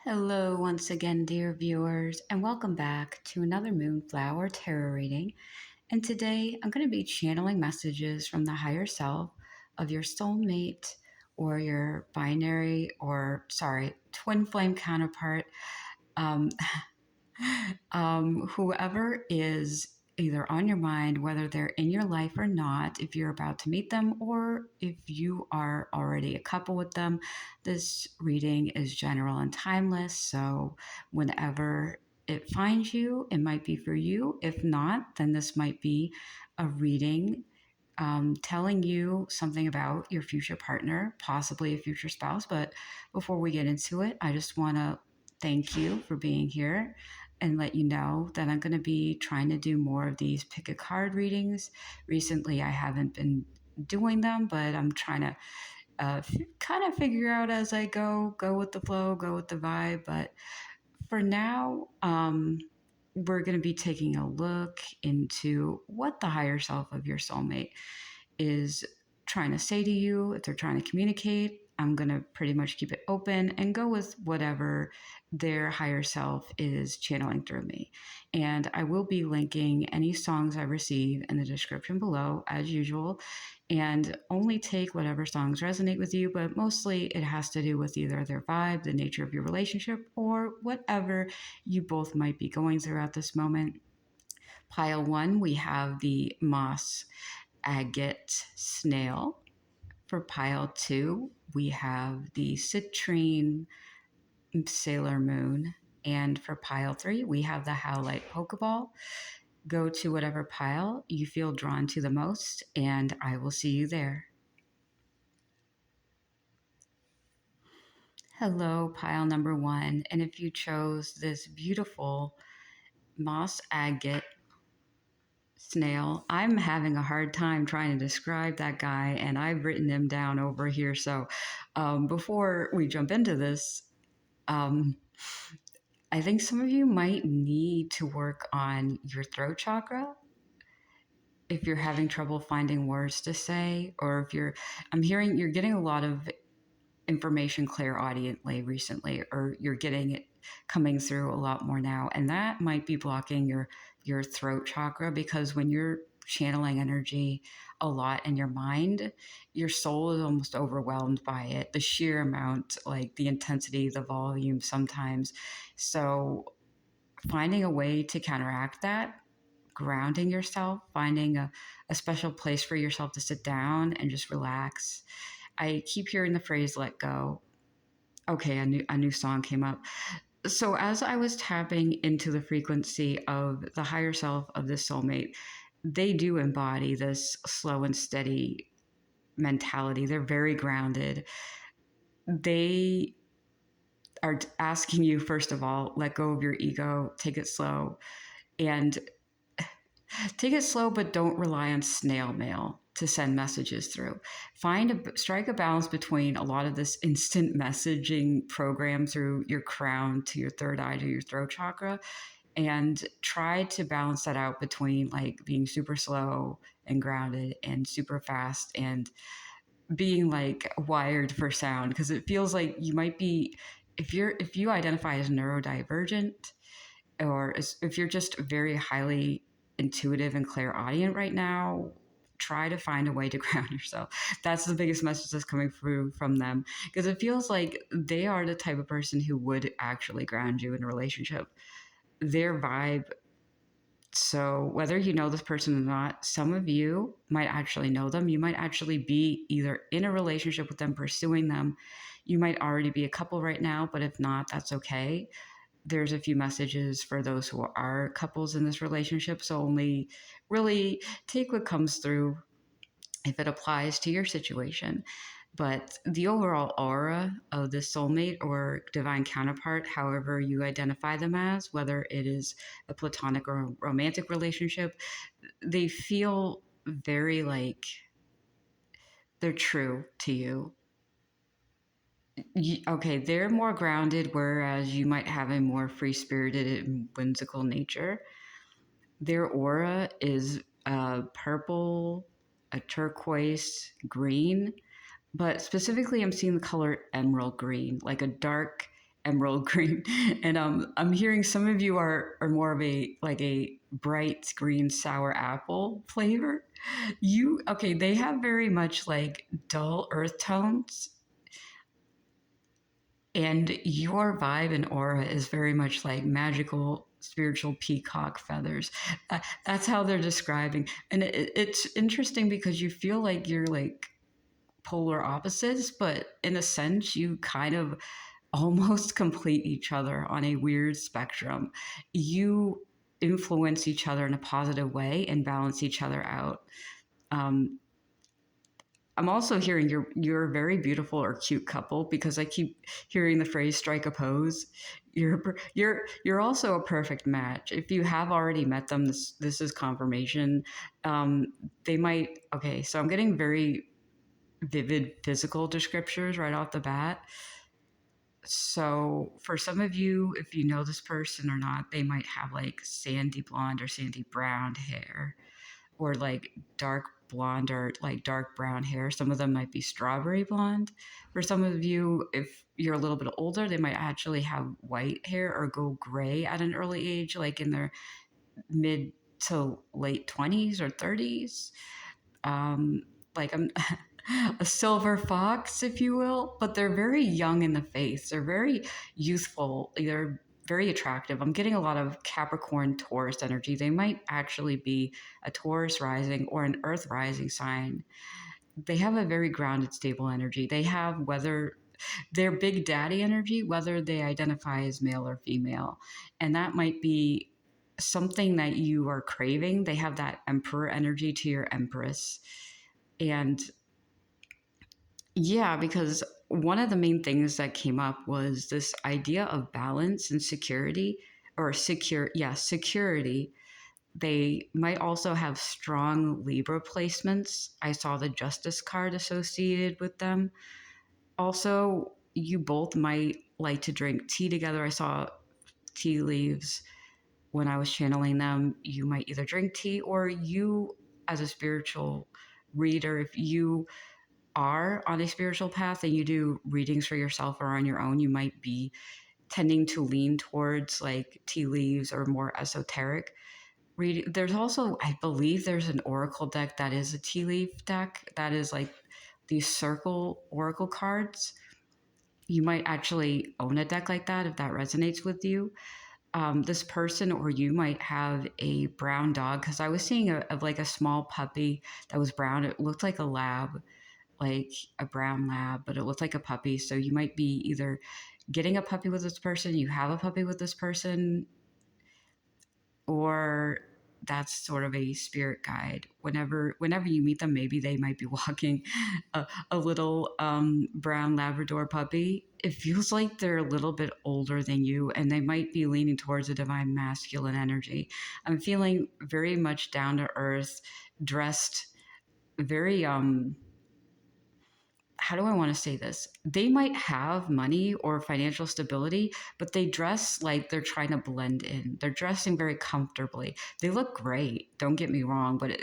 Hello, once again, dear viewers, and welcome back to another Moonflower Tarot reading. And today I'm going to be channeling messages from the higher self of your soulmate or your binary twin flame counterpart. Um, whoever is either on your mind, whether they're in your life or not, if you're about to meet them or if you are already a couple with them, this reading is general and timeless. So whenever it finds you, it might be for you. If not, then this might be a reading telling you something about your future partner, possibly a future spouse. But before we get into it, I just want to thank you for being here and let you know that I'm going to be trying to do more of these pick a card readings. Recently, I haven't been doing them, but I'm trying to kind of figure out as I go with the flow, go with the vibe. But for now, we're going to be taking a look into what the higher self of your soulmate is trying to say to you. If they're trying to communicate, I'm going to pretty much keep it open and go with whatever their higher self is channeling through me. And I will be linking any songs I receive in the description below, as usual, and only take whatever songs resonate with you, but mostly it has to do with either their vibe, the nature of your relationship, or whatever you both might be going through at this moment. Pile one, we have the moss agate snail. For pile two, we have the citrine sailor moon. And for pile three, we have the howlite pokeball. Go to whatever pile you feel drawn to the most, and I will see you there. Hello, pile number one. And if you chose this beautiful moss agate snail, I'm having a hard time trying to describe that guy, and I've written him down over here. So before we jump into this, um, I think some of you might need to work on your throat chakra if you're having trouble finding words to say, or if I'm hearing you're getting a lot of information clairaudiently recently, or you're getting it coming through a lot more now, and that might be blocking your throat chakra, because when you're channeling energy a lot in your mind, your soul is almost overwhelmed by it, the sheer amount, like the intensity, the volume sometimes. So finding a way to counteract that, grounding yourself, finding a special place for yourself to sit down and just relax. I keep hearing the phrase let go. Okay, a new song came up. So as I was tapping into the frequency of the higher self of this soulmate, they do embody this slow and steady mentality. They're very grounded. They are asking you, first of all, let go of your ego, take it slow, and take it slow, but don't rely on snail mail to send messages through. Strike a balance between a lot of this instant messaging program through your crown to your third eye to your throat chakra, and try to balance that out between like being super slow and grounded and super fast and being like wired for sound, because it feels like you might be, if you identify as neurodivergent, or if you're just very highly intuitive and clairaudient right now, try to find a way to ground yourself. That's the biggest message that's coming through from them, because it feels like they are the type of person who would actually ground you in a relationship. Their vibe. So whether you know this person or not, some of you might actually know them. You might actually be either in a relationship with them, pursuing them. You might already be a couple right now, but if not, that's okay. There's a few messages for those who are couples in this relationship. So only really take what comes through if it applies to your situation. But the overall aura of the soulmate or divine counterpart, however you identify them as, whether it is a platonic or romantic relationship, they feel very like they're true to you. Okay, they're more grounded, whereas you might have a more free spirited and whimsical nature. Their aura is purple, a turquoise, green, but specifically I'm seeing the color emerald green, like a dark emerald green. And I'm hearing some of you are more of a like a bright green sour apple flavor. You okay, they have very much like dull earth tones, and your vibe and aura is very much like magical spiritual peacock feathers. That's how they're describing. And it's interesting because you feel like you're like polar opposites, but in a sense you kind of almost complete each other on a weird spectrum. You influence each other in a positive way and balance each other out. Um, I'm also hearing you're a very beautiful or cute couple because I keep hearing the phrase "strike a pose." You're also a perfect match. If you have already met them, this is confirmation. They might okay. So I'm getting very vivid physical descriptors right off the bat. So for some of you, if you know this person or not, they might have like sandy blonde or sandy brown hair, or like dark blonde or like dark brown hair. Some of them might be strawberry blonde. For some of you, if you're a little bit older, they might actually have white hair or go gray at an early age, like in their mid to late 20s or 30s. Like I'm a silver fox, if you will, but they're very young in the face. They're very youthful. They're very attractive. I'm getting a lot of Capricorn Taurus energy. They might actually be a Taurus rising or an Earth rising sign. They have a very grounded, stable energy. They have whether their big daddy energy, whether they identify as male or female. And that might be something that you are craving. They have that emperor energy to your empress. And yeah, because one of the main things that came up was this idea of balance and security, or security. They might also have strong Libra placements. I saw the Justice card associated with them. Also, you both might like to drink tea together. I saw tea leaves when I was channeling them. You might either drink tea, or you, as a spiritual reader, if you are on a spiritual path and you do readings for yourself or on your own, you might be tending to lean towards like tea leaves or more esoteric reading. There's also, I believe, there's an oracle deck that is a tea leaf deck that is like these circle oracle cards. You might actually own a deck like that if that resonates with you. This person or you might have a brown dog, because I was seeing like a small puppy that was brown. It looked like a lab, like a brown lab, but it looked like a puppy. So you might be either getting a puppy with this person, you have a puppy with this person, or that's sort of a spirit guide. Whenever you meet them, maybe they might be walking a little brown Labrador puppy. It feels like they're a little bit older than you, and they might be leaning towards a divine masculine energy. I'm feeling very much down to earth, dressed very how do I want to say this? They might have money or financial stability, but they dress like they're trying to blend in. They're dressing very comfortably. They look great, don't get me wrong, but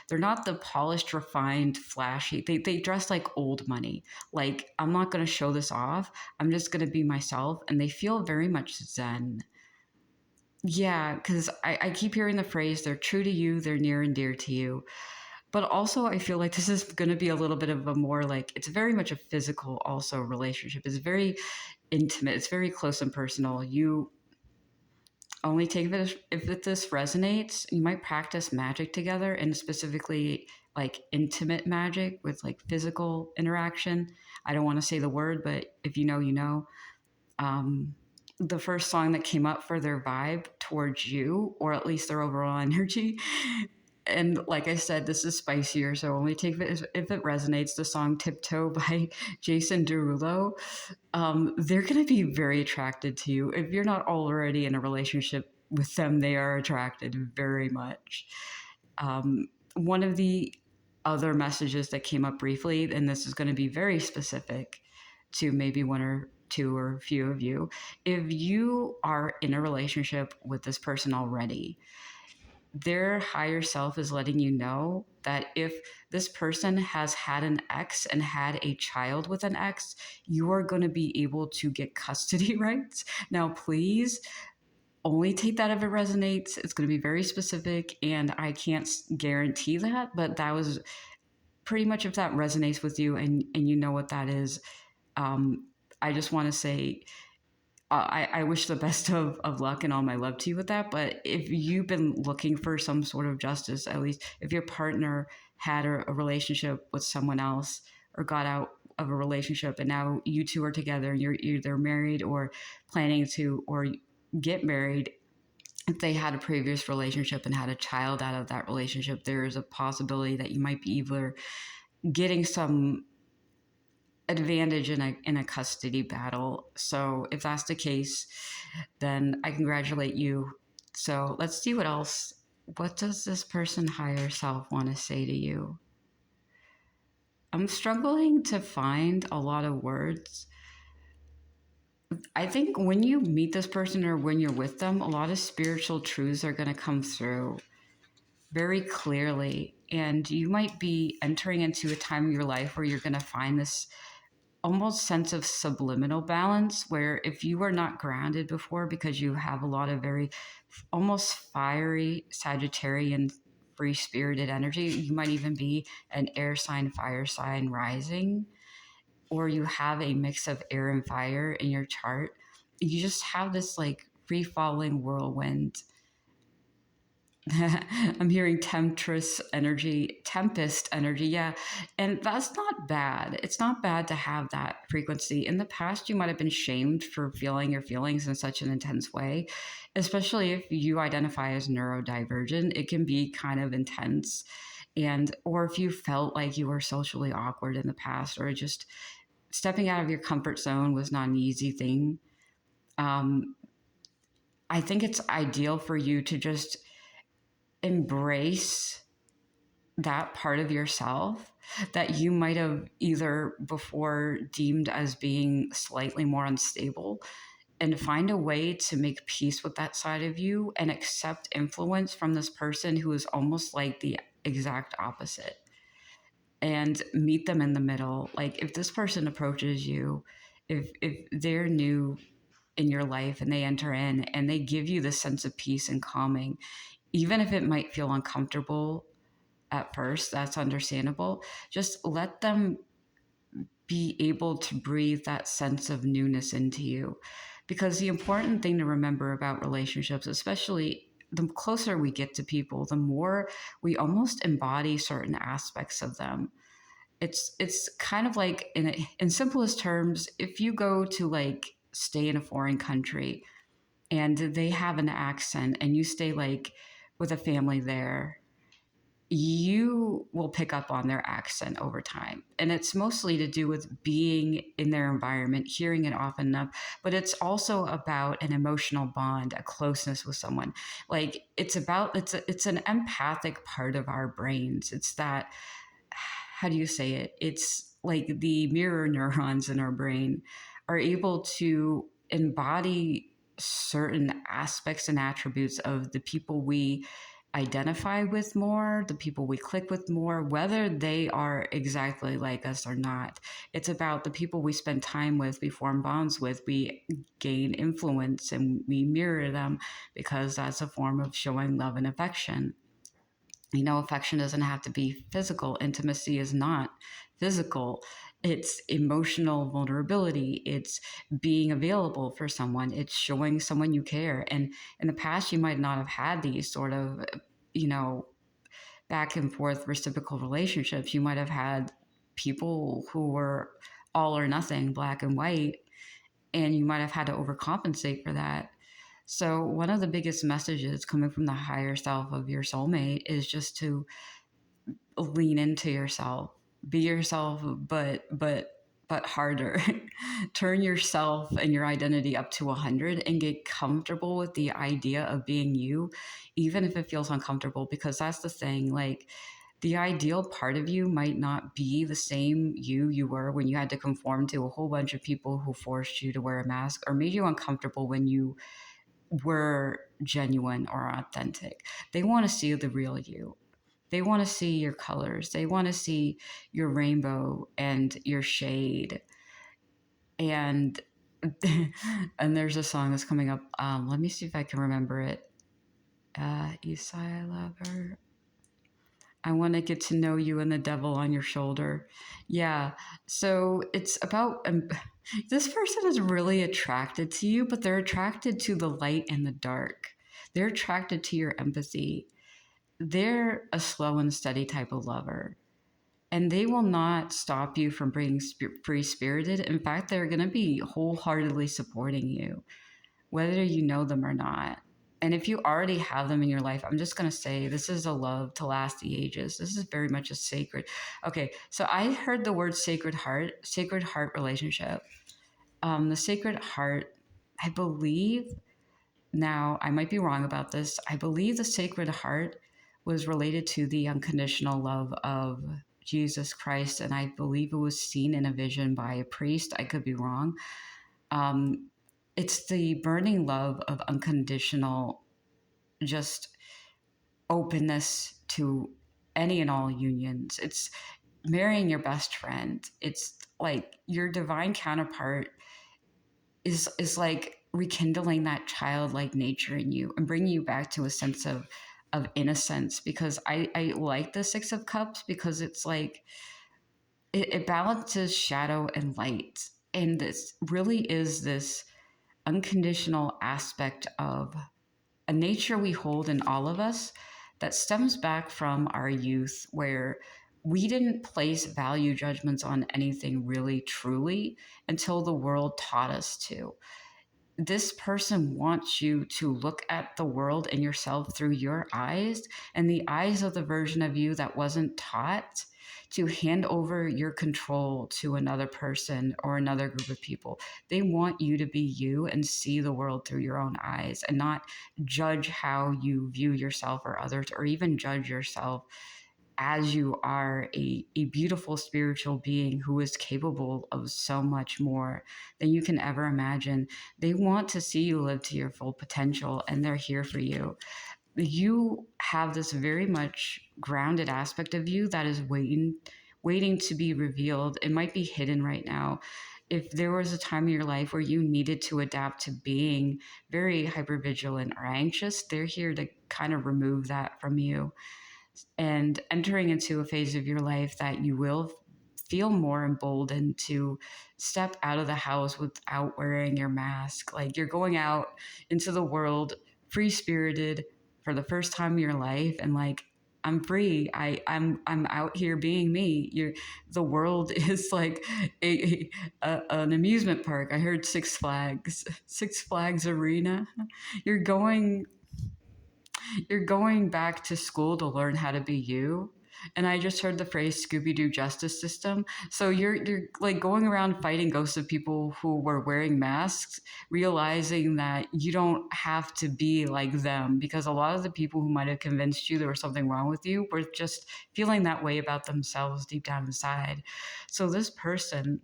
they're not the polished, refined, flashy. They dress like old money. Like, I'm not going to show this off. I'm just going to be myself. And they feel very much zen. Yeah, because I keep hearing the phrase, they're true to you, they're near and dear to you. But also, I feel like this is going to be a little bit of a more like, it's very much a physical also relationship. It's very intimate. It's very close and personal. You only take it if this resonates. You might practice magic together, and specifically like intimate magic with like physical interaction. I don't want to say the word, but if you know, you know. Um, the first song that came up for their vibe towards you, or at least their overall energy, and like I said, this is spicier, so only take it if it resonates. The song "Tiptoe" by Jason Derulo. They're going to be very attracted to you. If you're not already in a relationship with them, they are attracted very much. One of the other messages that came up briefly, and this is going to be very specific to maybe one or two or a few of you. If you are in a relationship with this person already, their higher self is letting you know that if this person has had an ex and had a child with an ex, you are going to be able to get custody rights. Now, please only take that if it resonates. It's going to be very specific, and I can't guarantee that, but that was pretty much if that resonates with you and you know what that is. Um, I just want to say I wish the best of luck and all my love to you with that. But if you've been looking for some sort of justice, at least if your partner had a relationship with someone else or got out of a relationship and now you two are together and you're either married or planning to or get married, if they had a previous relationship and had a child out of that relationship, there is a possibility that you might be either getting some advantage in a custody battle. So if that's the case, then I congratulate you. So let's see what else. What does this person higher self want to say to you? I'm struggling to find a lot of words. I think when you meet this person or when you're with them, a lot of spiritual truths are going to come through very clearly. And you might be entering into a time of your life where you're going to find this almost sense of subliminal balance where if you were not grounded before because you have a lot of very almost fiery Sagittarian free spirited energy, you might even be an air sign, fire sign rising, or you have a mix of air and fire in your chart. You just have this like free falling whirlwind. I'm hearing tempest energy. Yeah. And that's not bad. It's not bad to have that frequency. In the past, you might have been shamed for feeling your feelings in such an intense way, especially if you identify as neurodivergent. It can be kind of intense. And, or if you felt like you were socially awkward in the past, or just stepping out of your comfort zone was not an easy thing. I think it's ideal for you to just embrace that part of yourself that you might have either before deemed as being slightly more unstable, and find a way to make peace with that side of you and accept influence from this person who is almost like the exact opposite, and meet them in the middle. Like if this person approaches you, if they're new in your life and they enter in and they give you this sense of peace and calming, even if it might feel uncomfortable at first, that's understandable. Just let them be able to breathe that sense of newness into you. Because the important thing to remember about relationships, especially the closer we get to people, the more we almost embody certain aspects of them. It's kind of like in simplest terms, if you go to like stay in a foreign country and they have an accent and you stay like with a family there, you will pick up on their accent over time. And it's mostly to do with being in their environment, hearing it often enough, but it's also about an emotional bond, a closeness with someone. Like it's an empathic part of our brains. It's that, how do you say it? It's like the mirror neurons in our brain are able to embody certain aspects and attributes of the people we identify with more, the people we click with more, whether they are exactly like us or not. It's about the people we spend time with, we form bonds with, we gain influence and we mirror them because that's a form of showing love and affection. You know, affection doesn't have to be physical. Intimacy is not physical. It's emotional vulnerability. It's being available for someone. It's showing someone you care. And in the past, you might not have had these sort of, you know, back and forth reciprocal relationships. You might have had people who were all or nothing, black and white, and you might have had to overcompensate for that. So, one of the biggest messages coming from the higher self of your soulmate is just to lean into yourself, be yourself, but harder. Turn yourself and your identity up to 100 and get comfortable with the idea of being you, even if it feels uncomfortable, because that's the thing. Like, the ideal part of you might not be the same you were when you had to conform to a whole bunch of people who forced you to wear a mask or made you uncomfortable when you were genuine or authentic. They want to see the real you. They want to see your colors. They want to see your rainbow and your shade. And and there's a song that's coming up. Let me see if I can remember it. Isai Lover. I want to get to know you and the devil on your shoulder. Yeah. So it's about this person is really attracted to you, but they're attracted to the light and the dark. They're attracted to your empathy. They're a slow and steady type of lover. And they will not stop you from being free spirited. In fact, they're going to be wholeheartedly supporting you, whether you know them or not. And if you already have them in your life, I'm just going to say this is a love to last the ages. This is very much a sacred. Okay, so I heard the word sacred heart relationship. The sacred heart, I believe, now I might be wrong about this. I believe the sacred heart was related to the unconditional love of Jesus Christ. And I believe it was seen in a vision by a priest. I could be wrong. Um, it's the burning love of unconditional, just openness to any and all unions. It's marrying your best friend. It's like your divine counterpart is like rekindling that childlike nature in you and bringing you back to a sense of innocence. Because I like the Six of Cups because it's like it balances shadow and light, and this really is this unconditional aspect of a nature we hold in all of us that stems back from our youth, where we didn't place value judgments on anything really truly until the world taught us to. This person wants you to look at the world and yourself through your eyes and the eyes of the version of you that wasn't taught to hand over your control to another person or another group of people. They want you to be you and see the world through your own eyes and not judge how you view yourself or others, or even judge yourself as you are a beautiful spiritual being who is capable of so much more than you can ever imagine. They want to see you live to your full potential, and they're here for you. You have this very much grounded aspect of you that is waiting to be revealed. It might be hidden right now. If there was a time in your life where you needed to adapt to being very hypervigilant or anxious, they're here to kind of remove that from you and entering into a phase of your life that you will feel more emboldened to step out of the house without wearing your mask. Like you're going out into the world free spirited for the first time in your life, and like I'm free. I'm out here being me. The world is like an amusement park. I heard Six Flags Arena. You're going you're going back to school to learn how to be you. And I just heard the phrase Scooby Doo justice system. So you're like going around fighting ghosts of people who were wearing masks, realizing that you don't have to be like them, because a lot of the people who might have convinced you there was something wrong with you were just feeling that way about themselves deep down inside. So this person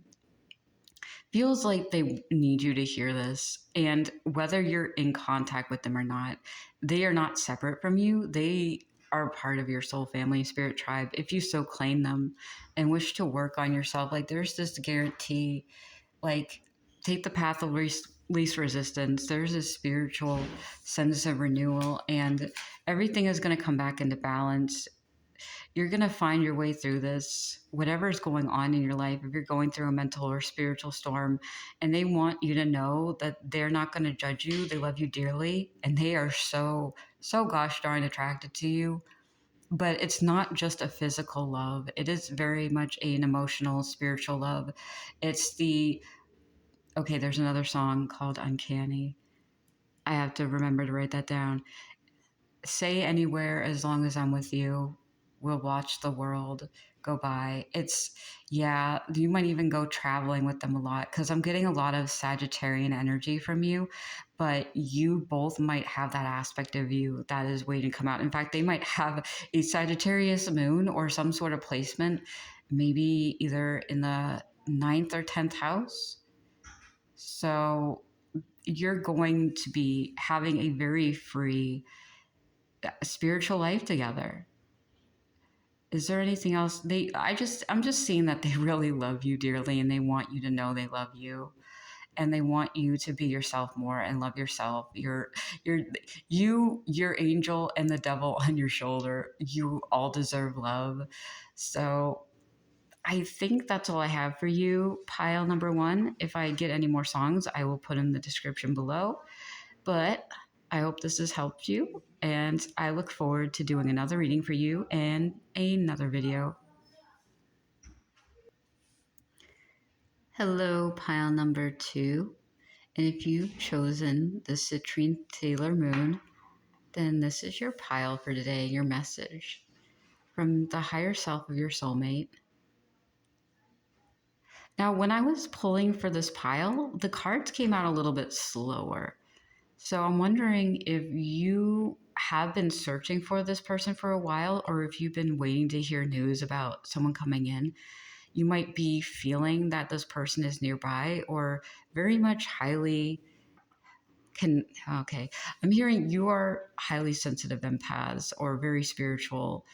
feels like they need you to hear this. And whether you're in contact with them or not, they are not separate from you. They are part of your soul family, spirit tribe, if you so claim them and wish to work on yourself. Like there's this guarantee, like take the path of least resistance. There's a spiritual sense of renewal, and everything is going to come back into balance. You're going to find your way through this, whatever is going on in your life. If you're going through a mental or spiritual storm, and they want you to know that they're not going to judge you, they love you dearly, and they are so gosh darn attracted to you. But it's not just a physical love, it is very much an emotional, spiritual love. It's okay, there's another song called Uncanny. I have to remember to write that down. Say anywhere as long as I'm with you. We'll watch the world go by. Yeah, you might even go traveling with them a lot, because I'm getting a lot of Sagittarian energy from you, but you both might have that aspect of you that is waiting to come out. In fact, they might have a Sagittarius moon or some sort of placement, maybe either in the ninth or 10th house. So you're going to be having a very free spiritual life together. Is there anything else? I'm just seeing that they really love you dearly, and they want you to know they love you, and they want you to be yourself more and love yourself. You're your angel and the devil on your shoulder. You all deserve love. So I think that's all I have for you, pile number one. If I get any more songs, I will put in the description below. But I hope this has helped you, and I look forward to doing another reading for you and another video. Hello, pile number two. And if you've chosen the Citrine Taylor Moon, then this is your pile for today, your message from the higher self of your soulmate. Now, when I was pulling for this pile, the cards came out a little bit slower. So I'm wondering if you have been searching for this person for a while, or if you've been waiting to hear news about someone coming in. You might be feeling that this person is nearby, or very much highly okay. I'm hearing you are highly sensitive empaths or very spiritual,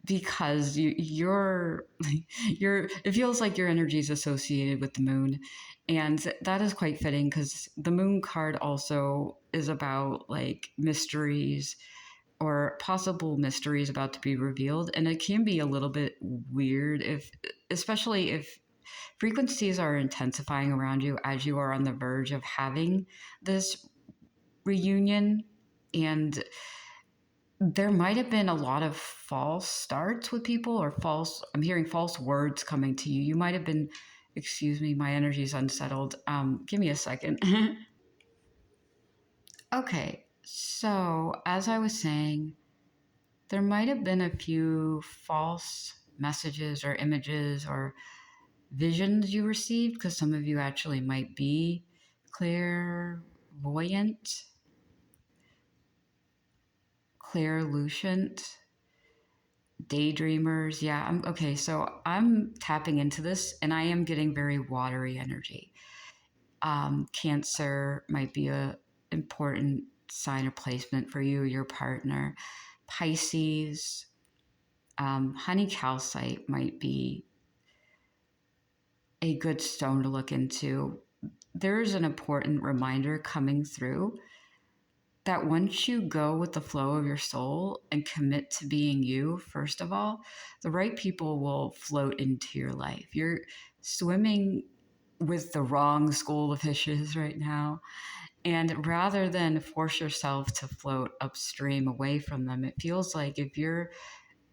because you're it feels like your energy is associated with the moon, and that is quite fitting because the moon card also is about like mysteries or possible mysteries about to be revealed, and it can be a little bit weird, if especially if frequencies are intensifying around you as you are on the verge of having this reunion. And there might have been a lot of false starts with people, or I'm hearing false words coming to you. You might have been, excuse me, my energy is unsettled. Give me a second. Okay, so as I was saying, there might have been a few false messages or images or visions you received, because some of you actually might be clairvoyant, clairlucent, daydreamers. Yeah, okay. So I'm tapping into this, and I am getting very watery energy. Cancer might be a important sign or placement for you or your partner. Pisces, honey calcite might be a good stone to look into. There is an important reminder coming through that once you go with the flow of your soul and commit to being you, first of all, the right people will float into your life. You're swimming with the wrong school of fishes right now. And rather than force yourself to float upstream away from them, it feels like if you're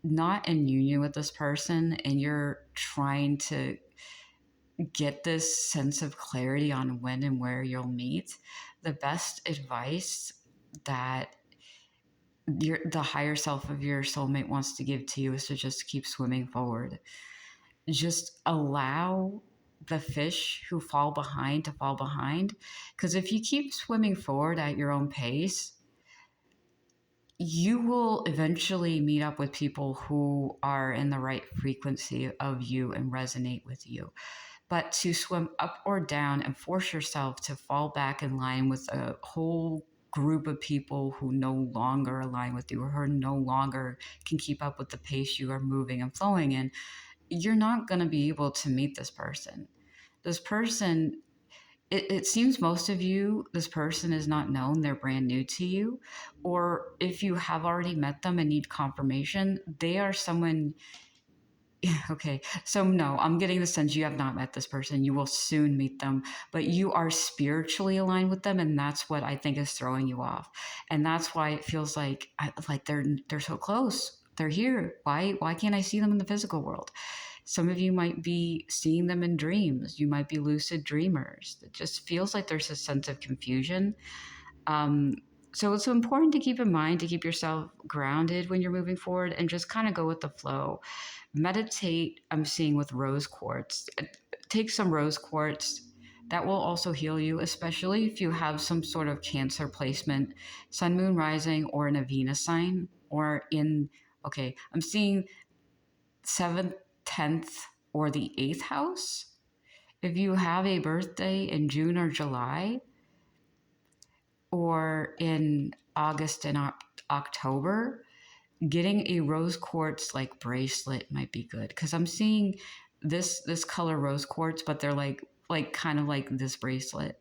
not in union with this person and you're trying to get this sense of clarity on when and where you'll meet, the best advice that the higher self of your soulmate wants to give to you is to just keep swimming forward. Just allow the fish who fall behind to fall behind, because if you keep swimming forward at your own pace, you will eventually meet up with people who are in the right frequency of you and resonate with you. But to swim up or down and force yourself to fall back in line with a whole group of people who no longer align with you, or who no longer can keep up with the pace you are moving and flowing in, you're not going to be able to meet this person. This person, it seems most of you, this person is not known, they're brand new to you. Or if you have already met them and need confirmation, they are someone. Okay, so no, I'm getting the sense you have not met this person. You will soon meet them, but you are spiritually aligned with them, and that's what I think is throwing you off. And that's why it feels like they're so close. They're here. Why can't I see them in the physical world? Some of you might be seeing them in dreams. You might be lucid dreamers. It just feels like there's a sense of confusion. Um, so it's important to keep in mind to keep yourself grounded when you're moving forward and just kind of go with the flow. Meditate, I'm seeing, with rose quartz. Take some rose quartz. That will also heal you, especially if you have some sort of Cancer placement, sun, moon, rising, or in a Venus sign, or okay, I'm seeing 7th, 10th, or the 8th house. If you have a birthday in June or July, or in August and October, getting a rose quartz like bracelet might be good, because I'm seeing this color rose quartz, but they're like kind of like this bracelet,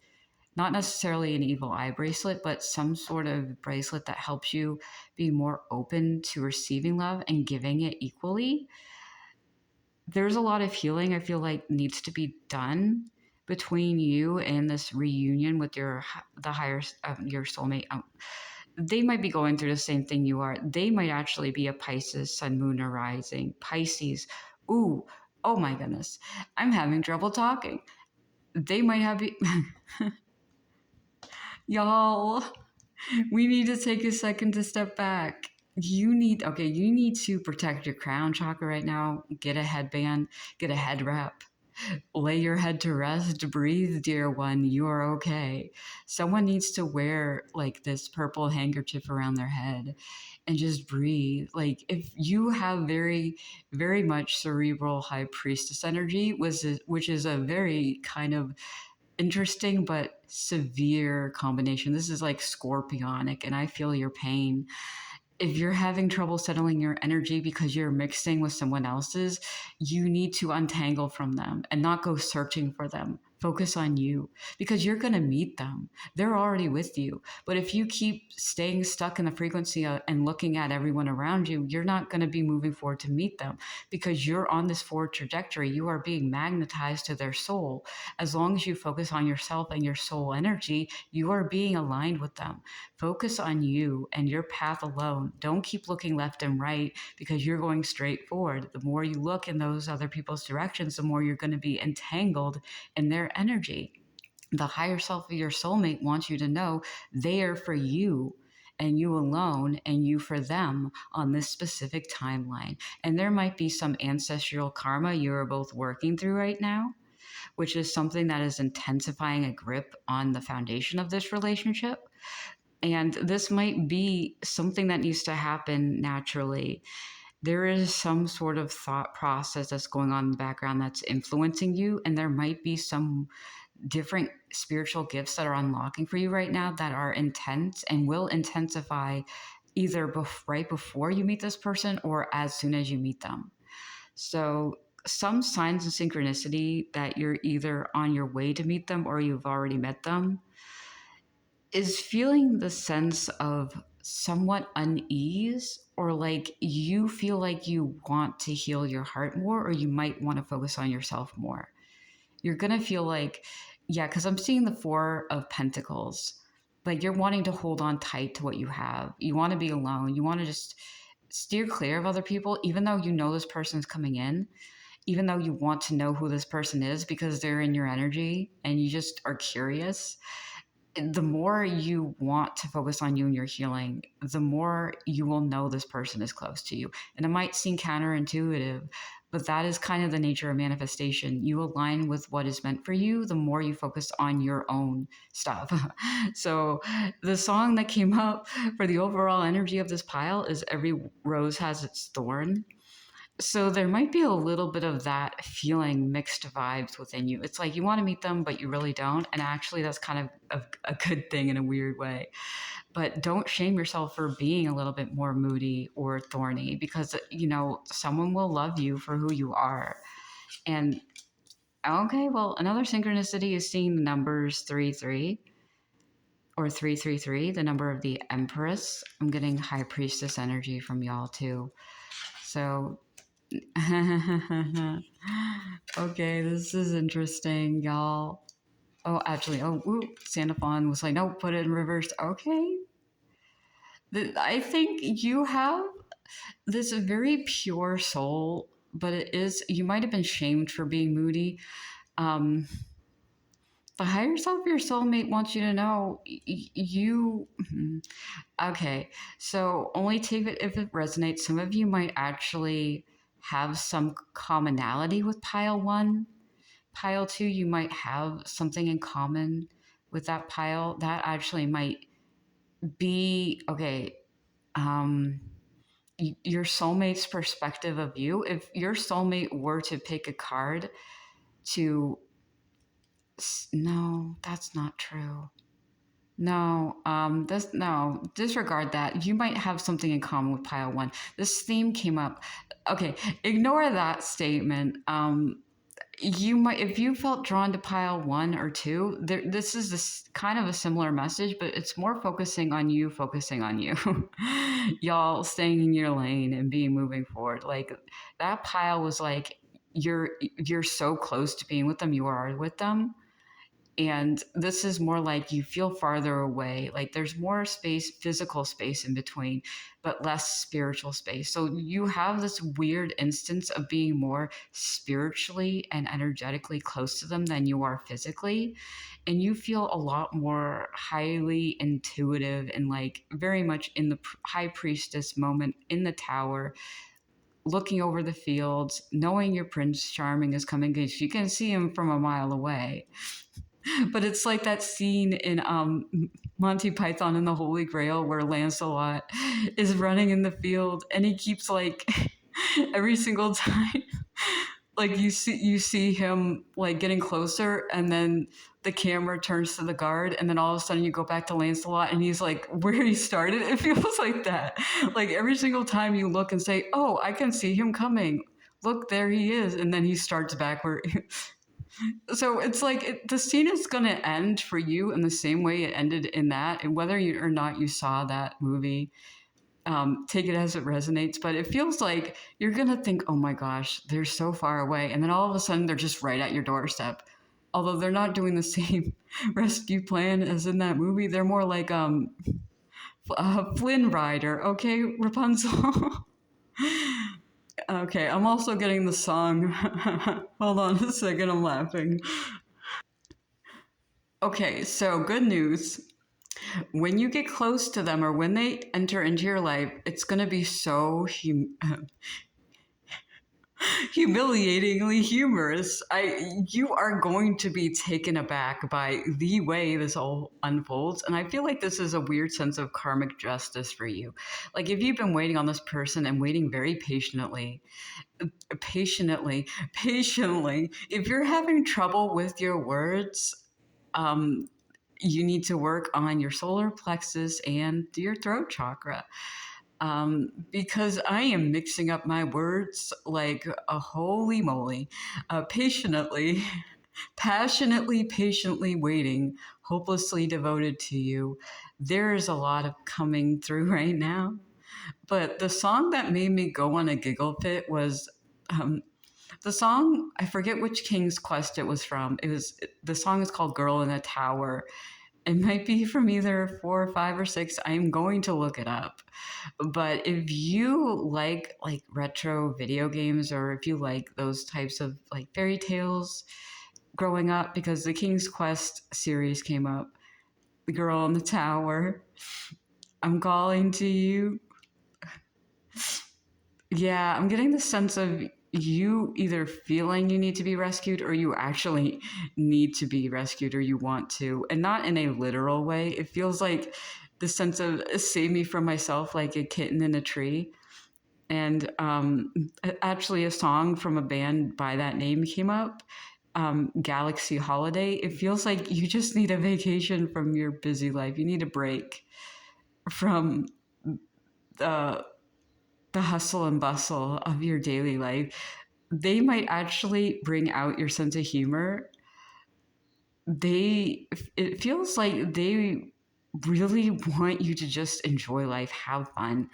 not necessarily an evil eye bracelet, but some sort of bracelet that helps you be more open to receiving love and giving it equally. There's a lot of healing I feel like needs to be done between you and this reunion with the higher your soulmate. They might be going through the same thing you are. They might actually be a Pisces, Sun, Moon, or Rising. Pisces. Ooh, oh my goodness. I'm having trouble talking. They might have. Y'all, we need to take a second to step back. You need to protect your crown chakra right now. Get a headband, get a head wrap. Lay your head to rest, breathe, dear one, you are okay. Someone needs to wear like this purple handkerchief around their head and just breathe. Like, if you have very, very much cerebral high priestess energy, which is a very kind of interesting but severe combination. This is like scorpionic, and I feel your pain. If you're having trouble settling your energy because you're mixing with someone else's, you need to untangle from them and not go searching for them. Focus on you, because you're going to meet them. They're already with you. But if you keep staying stuck in the frequency and looking at everyone around you, you're not going to be moving forward to meet them, because you're on this forward trajectory. You are being magnetized to their soul. As long as you focus on yourself and your soul energy, you are being aligned with them. Focus on you and your path alone. Don't keep looking left and right, because you're going straight forward. The more you look in those other people's directions, the more you're going to be entangled in their energy. The higher self of your soulmate wants you to know they are for you and you alone, and you for them on this specific timeline. And there might be some ancestral karma you are both working through right now, which is something that is intensifying a grip on the foundation of this relationship. And this might be something that needs to happen naturally. There is some sort of thought process that's going on in the background that's influencing you, and there might be some different spiritual gifts that are unlocking for you right now that are intense and will intensify either right before you meet this person or as soon as you meet them. So, some signs of synchronicity that you're either on your way to meet them or you've already met them is feeling the sense of somewhat unease, or like you feel like you want to heal your heart more, or you might want to focus on yourself more. You're going to feel like, yeah, because I'm seeing the Four of Pentacles. Like, you're wanting to hold on tight to what you have. You want to be alone. You want to just steer clear of other people, even though you know this person's coming in, even though you want to know who this person is because they're in your energy and you just are curious. The more you want to focus on you and your healing, the more you will know this person is close to you. And it might seem counterintuitive, but that is kind of the nature of manifestation. You align with what is meant for you the more you focus on your own stuff. So the song that came up for the overall energy of this pile is Every Rose Has Its Thorn. So there might be a little bit of that feeling, mixed vibes within you. It's like you want to meet them, but you really don't. And actually, that's kind of a good thing in a weird way. But don't shame yourself for being a little bit more moody or thorny, because, someone will love you for who you are. And okay, well, another synchronicity is seeing the numbers 3-3 or 333, the number of the Empress. I'm getting High Priestess energy from y'all too. So okay, this is interesting, y'all. Oh, actually, Santa Fawn was like, no, put it in reverse. Okay. I think you have this very pure soul, but you might have been shamed for being moody. Um, the higher self of your soulmate wants you to know you. Okay, so only take it if it resonates. Some of you might actually have some commonality with pile one. Pile two, you might have something in common with that pile. That actually might be, okay, um, your soulmate's perspective of you. If your soulmate were to pick a card to No, that's not true. No, this no, disregard that. You might have something in common with pile one. This theme came up. Okay, ignore that statement. You might, if you felt drawn to pile one or two, this is this kind of a similar message, but it's more focusing on you, y'all staying in your lane and being moving forward. Like that pile was like you're so close to being with them, you are with them, and this is more like you feel farther away, like there's more space, physical space in between, but less spiritual space. So you have this weird instance of being more spiritually and energetically close to them than you are physically, and you feel a lot more highly intuitive and like very much in the high priestess moment in the tower, looking over the fields, knowing your prince charming is coming because you can see him from a mile away. But it's like that scene in Monty Python and the Holy Grail where Lancelot is running in the field and he keeps like every single time, like you see him like getting closer, and then the camera turns to the guard, and then all of a sudden you go back to Lancelot and he's like where he started. It feels like that. Like every single time you look and say, "Oh, I can see him coming. Look, there he is," and then he starts back where so it's like the scene is going to end for you in the same way it ended in that, and whether you or not you saw that movie, take it as it resonates. But it feels like you're going to think, oh my gosh, they're so far away, and then all of a sudden they're just right at your doorstep. Although they're not doing the same rescue plan as in that movie, they're more like Flynn Rider, okay, Rapunzel. Okay, I'm also getting the song. Hold on a second, I'm laughing. Okay, so good news. When you get close to them or when they enter into your life, it's going to be so humiliatingly humorous. You are going to be taken aback by the way this all unfolds, and I feel like this is a weird sense of karmic justice for you. Like if you've been waiting on this person and waiting very patiently, if you're having trouble with your words, um, you need to work on your solar plexus and your throat chakra, because I am mixing up my words like a holy moly. Patiently, passionately, patiently waiting, hopelessly devoted to you. There is a lot of coming through right now. But the song that made me go on a giggle fit was um, the song. I forget which King's Quest it was from. The song is called "Girl in a Tower." It might be from either 4 or 5 or 6. I'm going to look it up. But if you like retro video games, or if you like those types of like fairy tales growing up, because the King's Quest series came up, The Girl in the Tower, I'm calling to you. Yeah, I'm getting the sense of you either feeling you need to be rescued or you actually need to be rescued or you want to, and not in a literal way. It feels like the sense of save me from myself, like a kitten in a tree. And actually, a song from a band by that name came up, Galaxy Holiday. It feels like you just need a vacation from your busy life. You need a break from the the hustle and bustle of your daily life. They might actually bring out your sense of humor. They It feels like they really want you to just enjoy life, have fun.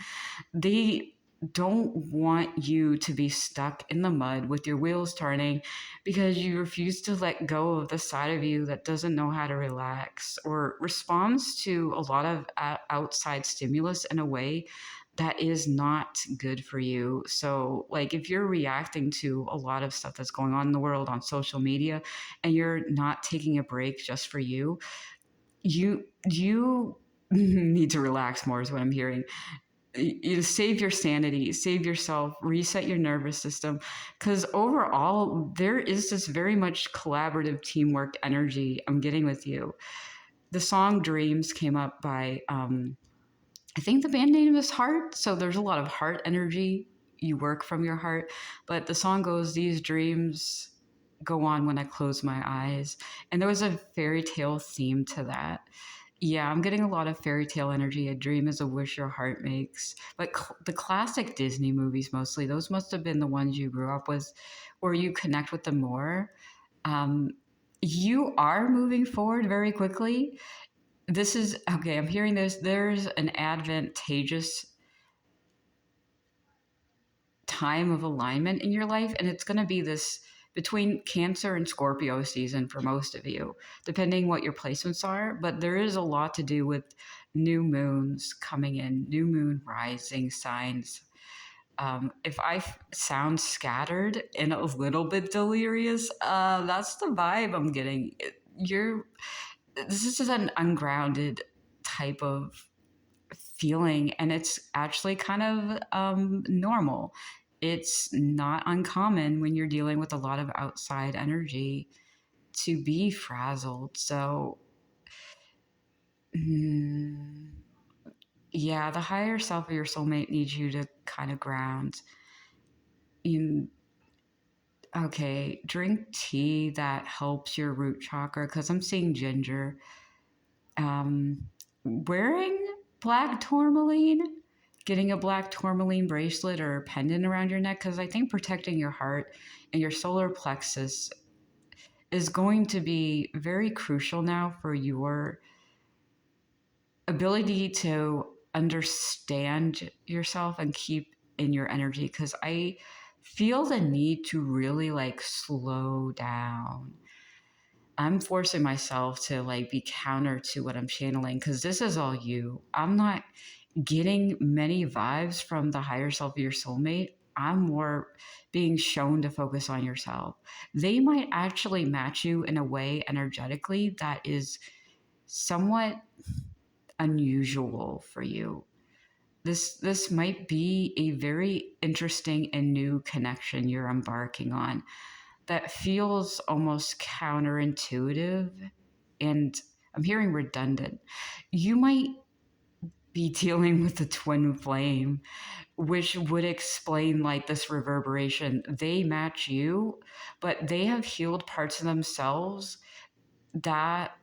They don't want you to be stuck in the mud with your wheels turning because you refuse to let go of the side of you that doesn't know how to relax or responds to a lot of outside stimulus in a way that is not good for you. So, like, if you're reacting to a lot of stuff that's going on in the world on social media and you're not taking a break just for you, you need to relax more, is what I'm hearing. You save your sanity, save yourself, reset your nervous system, because overall there is this very much collaborative teamwork energy I'm getting with you. The song Dreams came up by I think the band name is Heart, so there's a lot of heart energy. You work from your heart, but the song goes, these dreams go on when I close my eyes. And there was a fairy tale theme to that. Yeah, I'm getting a lot of fairy tale energy. A dream is a wish your heart makes. But the classic Disney movies, mostly, those must have been the ones you grew up with or you connect with them more. Um, you are moving forward very quickly. This is okay. I'm hearing this. There's an advantageous time of alignment in your life, and it's going to be this between Cancer and Scorpio season for most of you, depending what your placements are. But there is a lot to do with new moons coming in, new moon rising signs. If sound scattered and a little bit delirious, that's the vibe I'm getting. This is an ungrounded type of feeling, and it's actually kind of normal. It's not uncommon when you're dealing with a lot of outside energy to be frazzled. So, mm, yeah, the higher self of your soulmate needs you to kind of ground. In okay, drink tea that helps your root chakra because I'm seeing ginger. Wearing black tourmaline, getting a black tourmaline bracelet or pendant around your neck, because I think protecting your heart and your solar plexus is going to be very crucial now for your ability to understand yourself and keep in your energy. Because I feel the need to really like slow down. I'm forcing myself to like be counter to what I'm channeling because this is all you. I'm not getting many vibes from the higher self of your soulmate. I'm more being shown to focus on yourself. They might actually match you in a way energetically that is somewhat unusual for you. This might be a very interesting and new connection you're embarking on that feels almost counterintuitive, and I'm hearing redundant. You might be dealing with the twin flame, which would explain like this reverberation. They match you, but they have healed parts of themselves that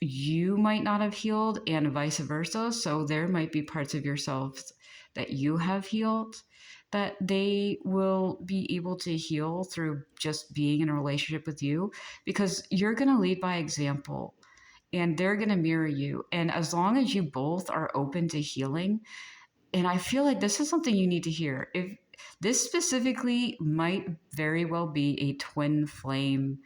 you might not have healed, and vice versa. So there might be parts of yourselves that you have healed that they will be able to heal through just being in a relationship with you because you're going to lead by example and they're going to mirror you. And as long as you both are open to healing, and I feel like this is something you need to hear. If this specifically might very well be a twin flame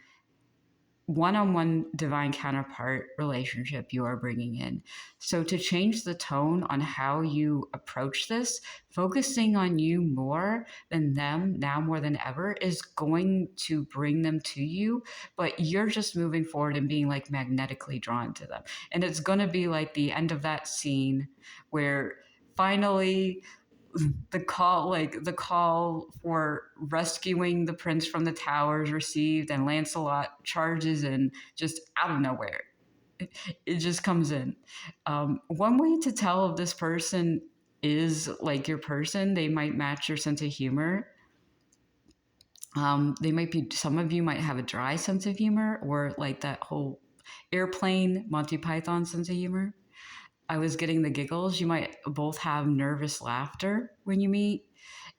one-on-one divine counterpart relationship you are bringing in. So to change the tone on how you approach this, focusing on you more than them now more than ever is going to bring them to you, but you're just moving forward and being like magnetically drawn to them. And it's going to be like the end of that scene where finally the call for rescuing the prince from the tower is received, and Lancelot charges in just out of nowhere. It just comes in. One way to tell if this person is like your person, they might match your sense of humor. They might be, some of you might have a dry sense of humor, or like that whole airplane Monty Python sense of humor. I was getting the giggles. You might both have nervous laughter when you meet.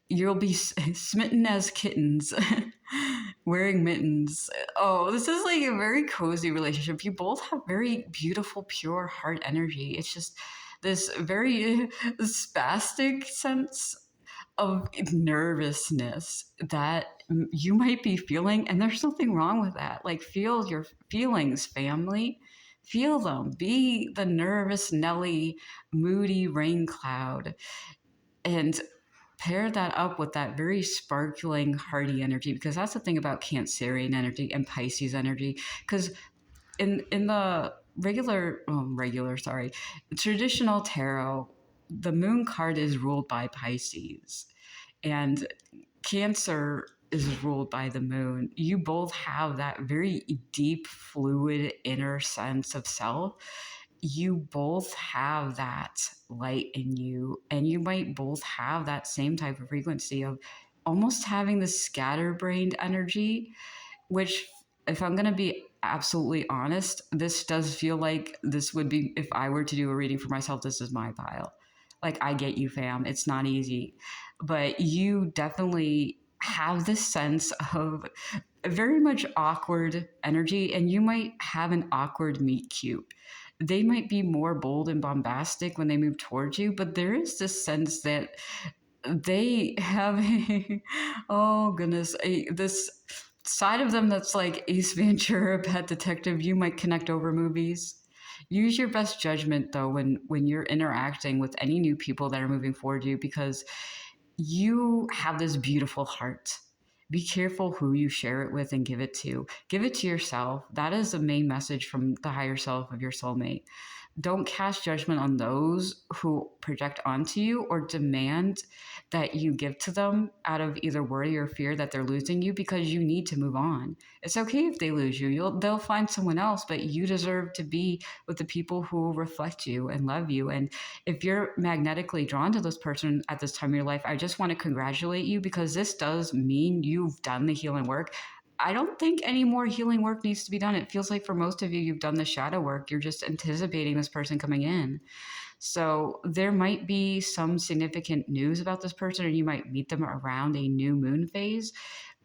You'll be smitten as kittens wearing mittens. Oh, this is like a very cozy relationship. You both have very beautiful, pure heart energy. It's just this very spastic sense of nervousness that you might be feeling, and there's nothing wrong with that. Like, feel your feelings, family. Feel them. Be the nervous Nelly, moody rain cloud, and pair that up with that very sparkling, hearty energy, because that's the thing about Cancerian energy and Pisces energy. Because in the traditional tarot, the moon card is ruled by Pisces, and Cancer is ruled by the moon. You both have that very deep, fluid inner sense of self. You both have that light in you, and you might both have that same type of frequency of almost having the scatterbrained energy which, if I'm going to be absolutely honest, this does feel like this would be, if I were to do a reading for myself, this is my pile. Like, I get you, fam. It's not easy. But you definitely have this sense of very much awkward energy, and you might have an awkward meet cute. They might be more bold and bombastic when they move towards you, but there is this sense that they have oh goodness, this side of them that's like Ace Ventura, Pet Detective. You might connect over movies. Use your best judgment though when you're interacting with any new people that are moving forward you, because you have this beautiful heart. Be careful who you share it with and give it to. Give it to yourself. That is the main message from the higher self of your soulmate. Don't cast judgment on those who project onto you or demand that you give to them out of either worry or fear that they're losing you, because you need to move on. It's okay if they lose you. They'll find someone else, but you deserve to be with the people who reflect you and love you. And if you're magnetically drawn to this person at this time of your life, I just want to congratulate you, because this does mean you've done the healing work. I don't think any more healing work needs to be done. It feels like for most of you, you've done the shadow work. You're just anticipating this person coming in. So there might be some significant news about this person, or you might meet them around a new moon phase.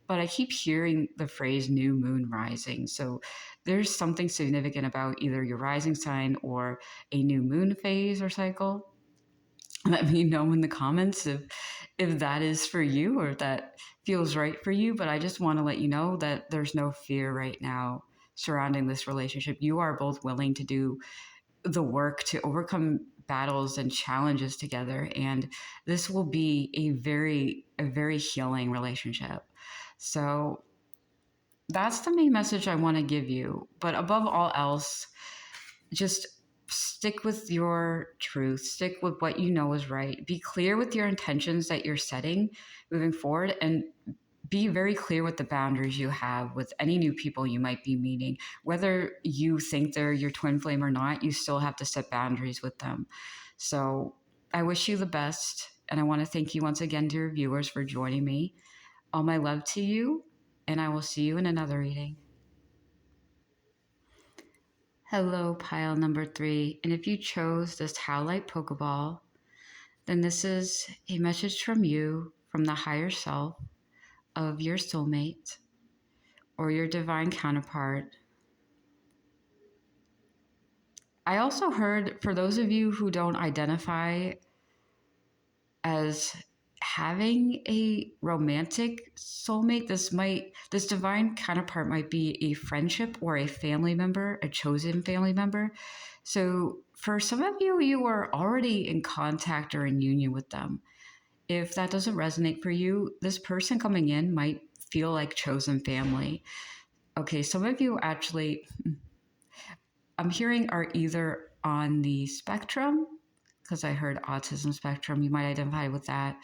But I keep hearing the phrase new moon rising. So there's something significant about either your rising sign or a new moon phase or cycle. Let me know in the comments if that is for you or if that feels right for you. But I just want to let you know that there's no fear right now surrounding this relationship. You are both willing to do the work to overcome battles and challenges together, and this will be a very healing relationship. So that's the main message I want to give you. But above all else, just stick with your truth, stick with what you know is right. Be clear with your intentions that you're setting moving forward, and be very clear with the boundaries you have with any new people you might be meeting. Whether you think they're your twin flame or not, you still have to set boundaries with them. So I wish you the best, and I want to thank you once again to your viewers for joining me. All my love to you, and I will see you in another reading. Hello, pile number 3. And if you chose this Howlite Pokeball, then this is a message from you, from the higher self of your soulmate or your divine counterpart. I also heard, for those of you who don't identify as having a romantic soulmate, this divine counterpart might be a friendship or a family member, a chosen family member. So for some of you, you are already in contact or in union with them. If that doesn't resonate for you, this person coming in might feel like chosen family. Okay, some of you actually, I'm hearing, are either on the spectrum, because I heard autism spectrum, you might identify with that,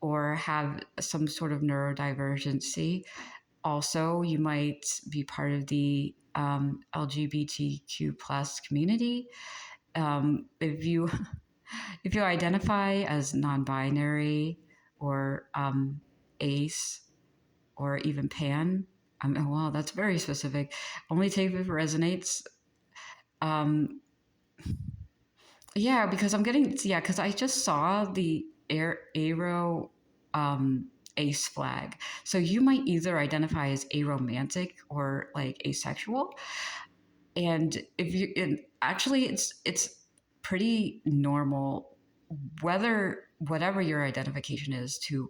or have some sort of neurodivergency. Also, you might be part of the LGBTQ plus community. If you identify as non-binary or ace or even pan, wow, that's very specific. Only take if it resonates. Yeah, because I'm getting, yeah, because I just saw the arrow ace flag. So you might either identify as aromantic or like asexual. And if you, and actually it's pretty normal, whatever your identification is, to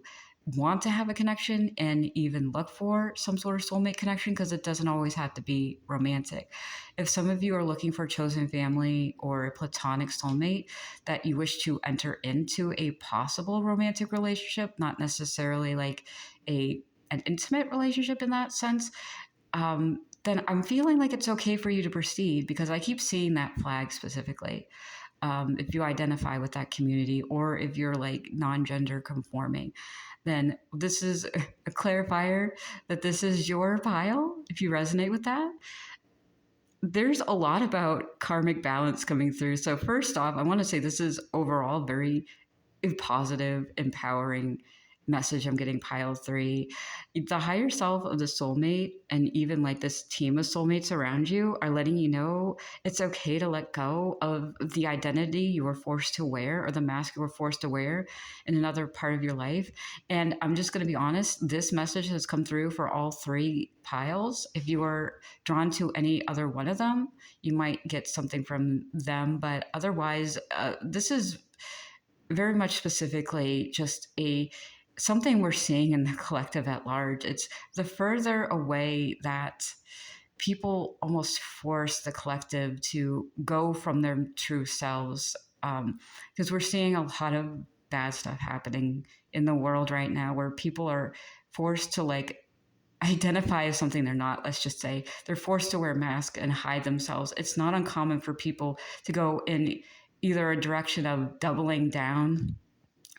want to have a connection and even look for some sort of soulmate connection, because it doesn't always have to be romantic. If some of you are looking for a chosen family or a platonic soulmate that you wish to enter into a possible romantic relationship, not necessarily like an intimate relationship in that sense, then I'm feeling like it's okay for you to proceed, because I keep seeing that flag specifically. If you identify with that community, or if you're like non-gender conforming, then this is a clarifier that this is your pile. If you resonate with that, there's a lot about karmic balance coming through. So first off, I want to say this is overall very positive, empowering message I'm getting, pile 3. The higher self of the soulmate and even like this team of soulmates around you are letting you know it's okay to let go of the identity you were forced to wear or the mask you were forced to wear in another part of your life. And I'm just going to be honest, this message has come through for all 3 piles. If you are drawn to any other one of them, you might get something from them. But otherwise, this is very much specifically just a something we're seeing in the collective at large. It's the further away that people almost force the collective to go from their true selves, because we're seeing a lot of bad stuff happening in the world right now where people are forced to like identify as something they're not. Let's just say they're forced to wear a mask and hide themselves. It's not uncommon for people to go in either a direction of doubling down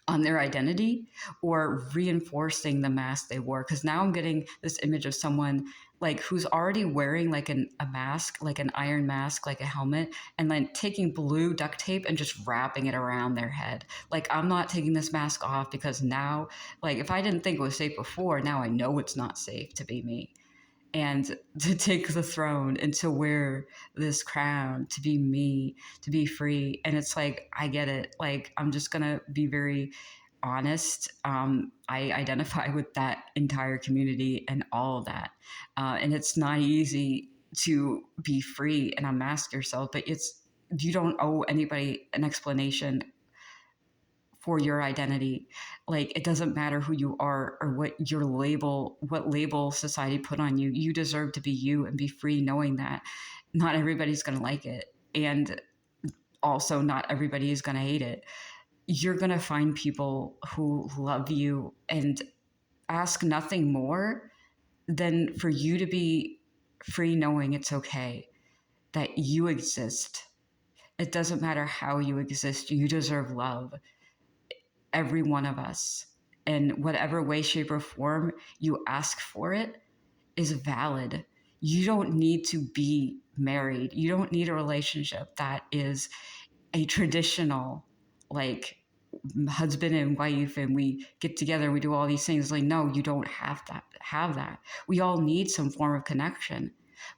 on their identity or reinforcing the mask they wore. Because now I'm getting this image of someone like who's already wearing like a mask, like an iron mask, like a helmet, and then taking blue duct tape and just wrapping it around their head. Like, I'm not taking this mask off because now, like, if I didn't think it was safe before, now I know it's not safe to be me. And to take the throne and to wear this crown, to be me, to be free. And it's like, I get it. Like, I'm just going to be very honest. I identify with that entire community and all of that. And it's not easy to be free and unmask yourself, but you don't owe anybody an explanation for your identity. Like, it doesn't matter who you are or what label society put on you. You deserve to be you and be free, knowing that not everybody's going to like it. And also not everybody is going to hate it. You're going to find people who love you and ask nothing more than for you to be free, knowing it's okay that you exist. It doesn't matter how you exist. You deserve love. Every one of us, in whatever way, shape, or form you ask for it, is valid. You don't need to be married. You don't need a relationship that is a traditional, like, husband and wife, and we get together and we do all these things. Like, no, you don't have that. We all need some form of connection,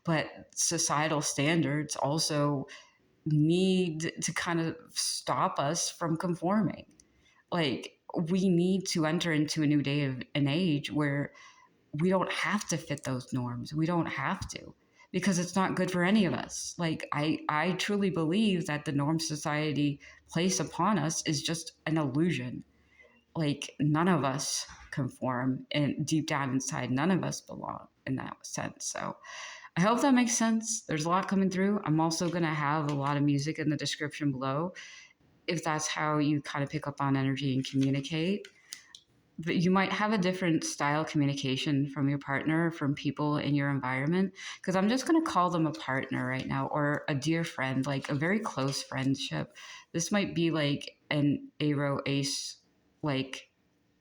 but societal standards also need to kind of stop us from conforming. Like, we need to enter into a new day of an age where we don't have to fit those norms. We don't have to, because it's not good for any of us. Like, I truly believe that the norm society placed upon us is just an illusion. Like, none of us conform, and deep down inside, none of us belong in that sense. So I hope that makes sense. There's a lot coming through. I'm also going to have a lot of music in the description below if that's how you kind of pick up on energy and communicate. But you might have a different style communication from your partner, from people in your environment, because I'm just going to call them a partner right now, or a dear friend, like a very close friendship. This might be like an Aro Ace like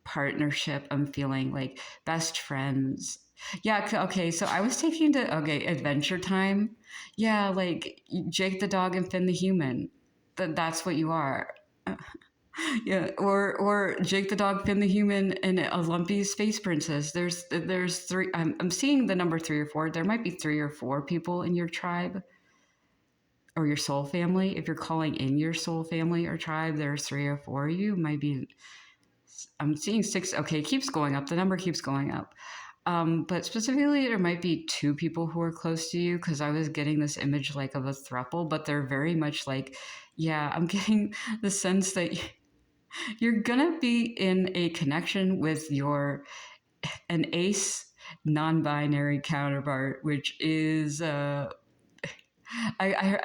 partnership. I'm feeling like best friends. Yeah, okay, so I was taking to Adventure Time. Yeah, like Jake the dog and Finn the human. That's what you are. Yeah, or Jake the dog, Finn the human, and a lumpy space princess. There's 3. I'm seeing the number 3 or 4. There might be 3 or 4 people in your tribe or your soul family. If you're calling in your soul family or tribe, there's 3 or 4 of you. Might be. I'm seeing 6. Okay, it keeps going up. The number keeps going up. But specifically, there might be 2 people who are close to you, because I was getting this image like of a throuple, but they're very much like, yeah, I'm getting the sense that you're gonna be in a connection with an ace non-binary counterpart, which is I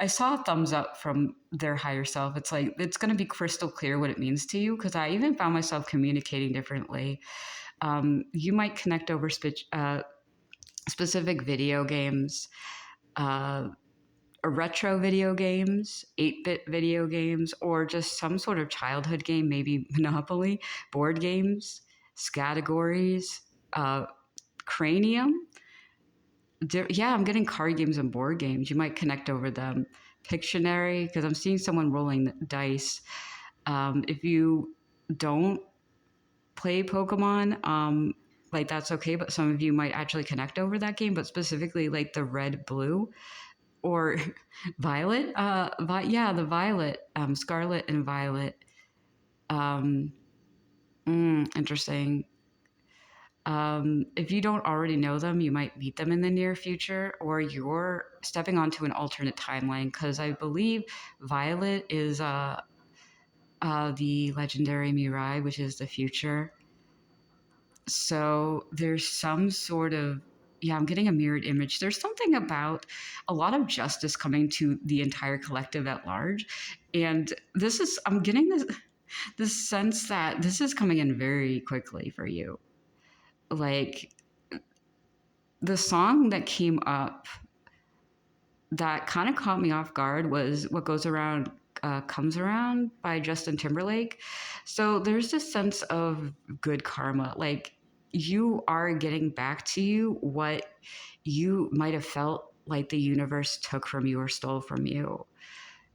saw a thumbs up from their higher self. It's like, it's gonna be crystal clear what it means to you, because I even found myself communicating differently. You might connect over specific video games, retro video games, 8-bit video games, or just some sort of childhood game, maybe Monopoly, board games, categories, Cranium. Yeah, I'm getting card games and board games. You might connect over them. Pictionary, because I'm seeing someone rolling dice. If you don't play Pokemon, like that's okay, but some of you might actually connect over that game, but specifically like the red, blue, or violet. Yeah, the violet, scarlet and violet. Um, Interesting. If you don't already know them, you might meet them in the near future, or you're stepping onto an alternate timeline. Because I believe Violet is the legendary Mirai, which is the future. So there's some sort of, yeah, I'm getting a mirrored image. There's something about a lot of justice coming to the entire collective at large. And I'm getting this sense that this is coming in very quickly for you. Like, the song that came up that kind of caught me off guard was What Goes Around Comes Around by Justin Timberlake. So there's this sense of good karma. Like, you are getting back to you what you might have felt like the universe took from you or stole from you.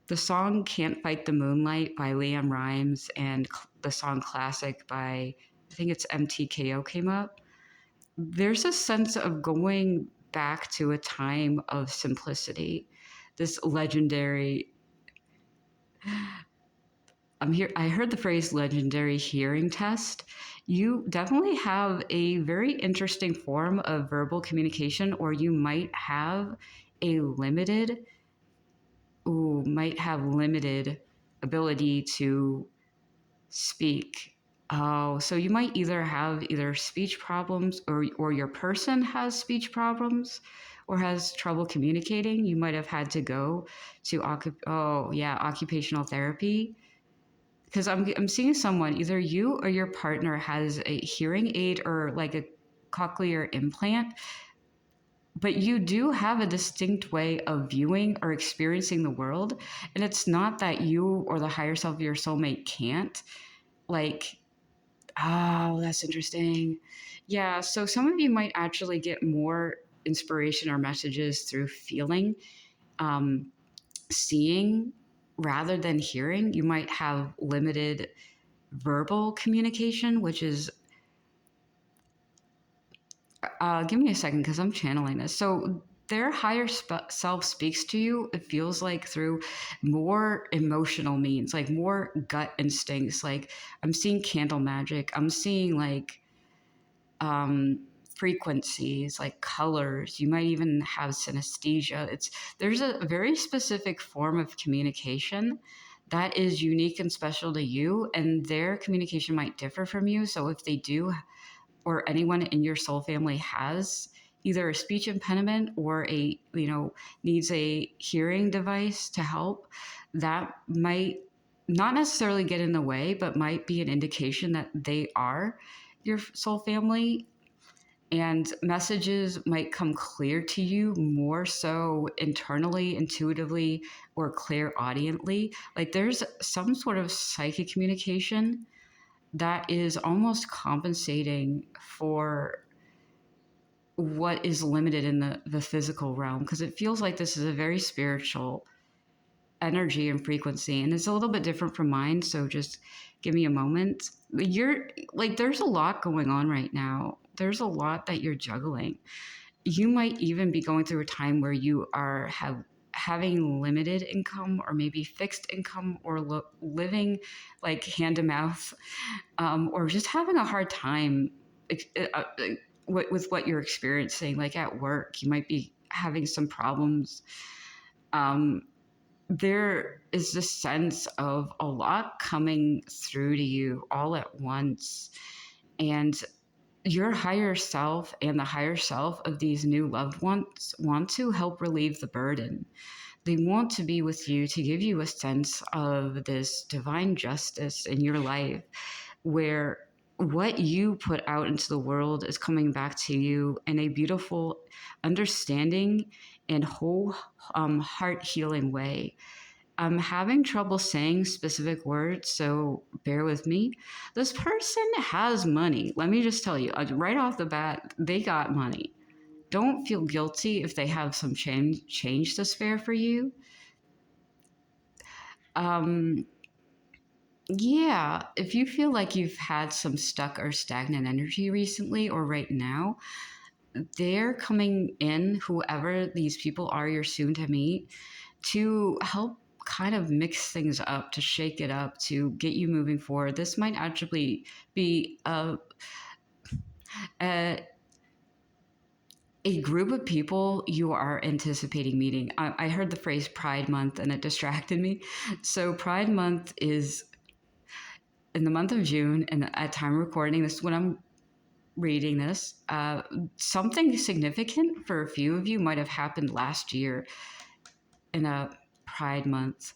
The song Can't Fight the Moonlight by Liam Rimes and the song Classic by, I think it's MTKO came up. There's a sense of going back to a time of simplicity. This legendary, I heard the phrase legendary hearing test. You definitely have a very interesting form of verbal communication, or you might have a limited, might have limited ability to speak. Oh, so you might either have either speech problems, or your person has speech problems or has trouble communicating. You might have had to go to occupational therapy, because I'm seeing someone, either you or your partner has a hearing aid or like a cochlear implant, but you do have a distinct way of viewing or experiencing the world. And it's not that you or the higher self of your soulmate can't. Like, oh, that's interesting. Yeah, so some of you might actually get more inspiration or messages through feeling, um, seeing rather than hearing. You might have limited verbal communication, which is, give me a second because I'm channeling this. So their higher self speaks to you, it feels like, through more emotional means, like more gut instincts. Like, I'm seeing candle magic. I'm seeing like um, frequencies, like colors. You might even have synesthesia. There's a very specific form of communication that is unique and special to you, and their communication might differ from you. So if they do, or anyone in your soul family has either a speech impediment or needs a hearing device to help, that might not necessarily get in the way, but might be an indication that they are your soul family, and messages might come clear to you more so internally, intuitively, or clairaudiently. Like, there's some sort of psychic communication that is almost compensating for what is limited in the physical realm, because it feels like this is a very spiritual energy and frequency, and it's a little bit different from mine. So just give me a moment. You're like, there's a lot going on right now. There's a lot that you're juggling. You might even be going through a time where you are having limited income, or maybe fixed income, or living like hand to mouth, or just having a hard time with what you're experiencing. Like at work, you might be having some problems. Um, there is this sense of a lot coming through to you all at once. And your higher self and the higher self of these new loved ones want to help relieve the burden. They want to be with you to give you a sense of this divine justice in your life, where what you put out into the world is coming back to you in a beautiful, understanding, and whole heart healing way. I'm having trouble saying specific words, so bear with me. This person has money. Let me just tell you, right off the bat, they got money. Don't feel guilty if they have some change to spare for you. Um, Yeah, if you feel like you've had some stuck or stagnant energy recently or right now, they're coming in, whoever these people are you're soon to meet, to help kind of mix things up, to shake it up, to get you moving forward. This might actually be a, a group of people you are anticipating meeting. I heard the phrase Pride Month and it distracted me. So, Pride Month is in the month of June, and at time of recording, this is when I'm reading this. Something significant for a few of you might have happened last year in a Pride Month.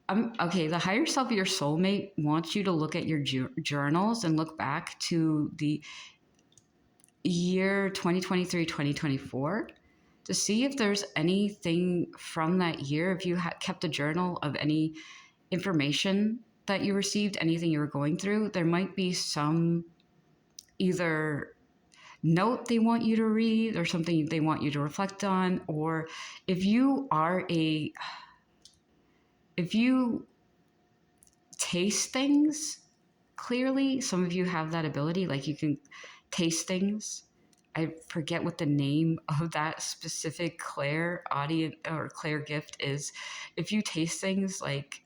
Okay, the higher self of your soulmate wants you to look at your journals and look back to the year 2023, 2024 to see if there's anything from that year. If you kept a journal of any information that you received, anything you were going through, there might be some either note they want you to read or something they want you to reflect on. Or if you are if you taste things clearly, some of you have that ability, like you can taste things. I forget what the name of that specific clair audience or clair gift is. If you taste things, like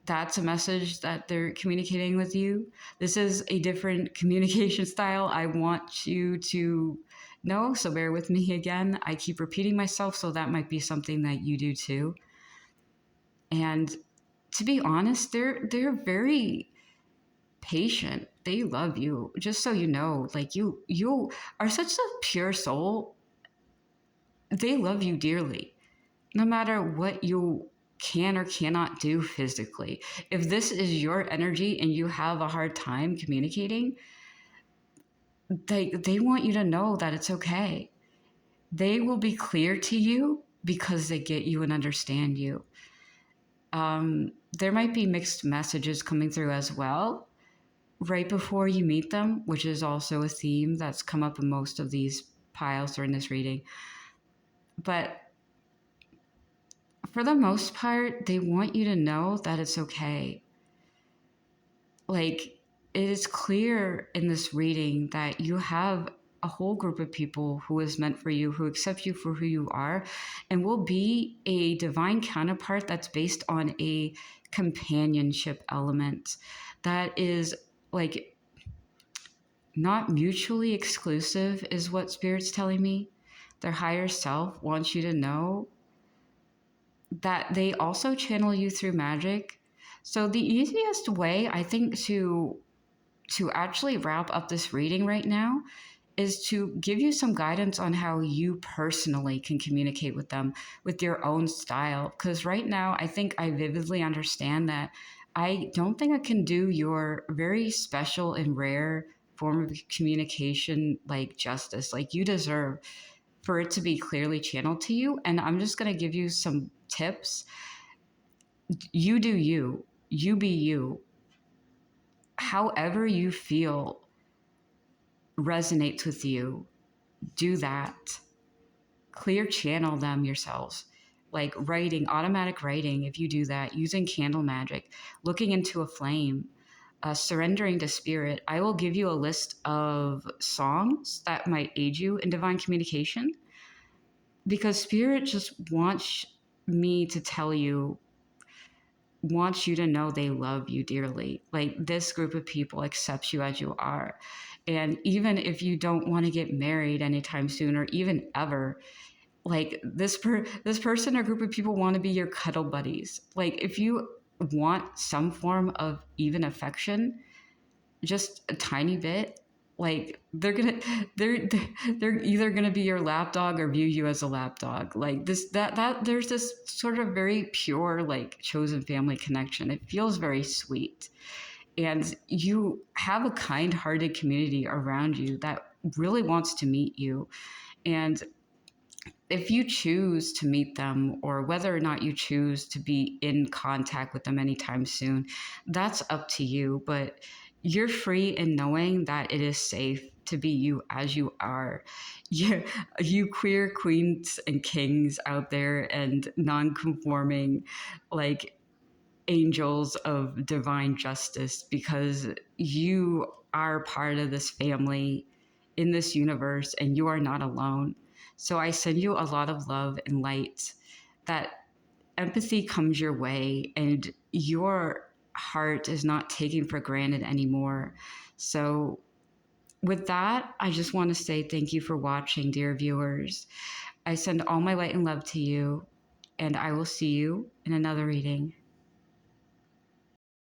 that's a message that they're communicating with you. This is a different communication style I want you to know, so bear with me again. I keep repeating myself, so that might be something that you do too. And to be honest, they're very patient. They love you. Just so you know, like you are such a pure soul. They love you dearly, no matter what you can or cannot do physically. If this is your energy and you have a hard time communicating, they want you to know that it's okay. They will be clear to you because they get you and understand you. There might be mixed messages coming through as well right before you meet them, which is also a theme that's come up in most of these piles during this reading. But for the most part, they want you to know that it's okay. Like, it is clear in this reading that you have a whole group of people who is meant for you, who accept you for who you are, and will be a divine counterpart that's based on a companionship element that is like not mutually exclusive, is what Spirit's telling me. Their higher self wants you to know that they also channel you through magic. So the easiest way, I think, to actually wrap up this reading right now is to give you some guidance on how you personally can communicate with them with your own style. Because right now, I think I vividly understand that I don't think I can do your very special and rare form of communication like justice. Like, you deserve for it to be clearly channeled to you. And I'm just going to give you some tips. You do you, you be you. However you feel resonates with you, do that. Clear channel them yourselves. Like writing, automatic writing, if you do that, using candle magic, looking into a flame, surrendering to spirit. I will give you a list of songs that might aid you in divine communication, because spirit just wants me to tell you, wants you to know they love you dearly. Like, this group of people accepts you as you are. And even if you don't want to get married anytime soon or even ever, like this person or group of people want to be your cuddle buddies. Like, if you want some form of even affection, just a tiny bit, like they're either gonna be your lapdog or view you as a lapdog. Like this that there's this sort of very pure, like, chosen family connection. It feels very sweet, and you have a kind-hearted community around you that really wants to meet you. And if you choose to meet them, or whether or not you choose to be in contact with them anytime soon, that's up to you. But you're free in knowing that it is safe to be you as you are. You queer queens and kings out there and non-conforming, like, angels of divine justice, because you are part of this family in this universe and you are not alone. So I send you a lot of love and light, that empathy comes your way and your heart is not taken for granted anymore. So with that, I just want to say thank you for watching, dear viewers. I send all my light and love to you, and I will see you in another reading.